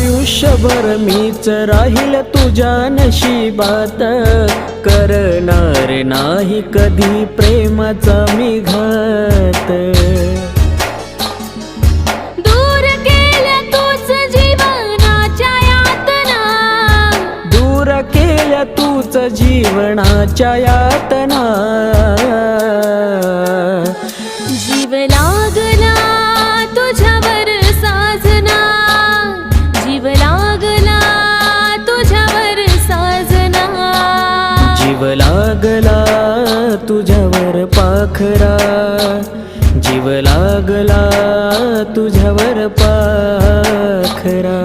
आयुष्यभर मीच राहील तुझ्या नशिबात, करणार नाही कधी प्रेमाचा मी घात। दूर केल्या तूच जीवनाच्या यातना, दूर केल्या तूच जीवनाच्या यातना। जीव लागला तुझ्यावर साजना, जीव लागला तुझ्यावर साजना। जीव लागला तुझ्यावर पाखरा, जीव लागला तुझ्यावर पाखरा।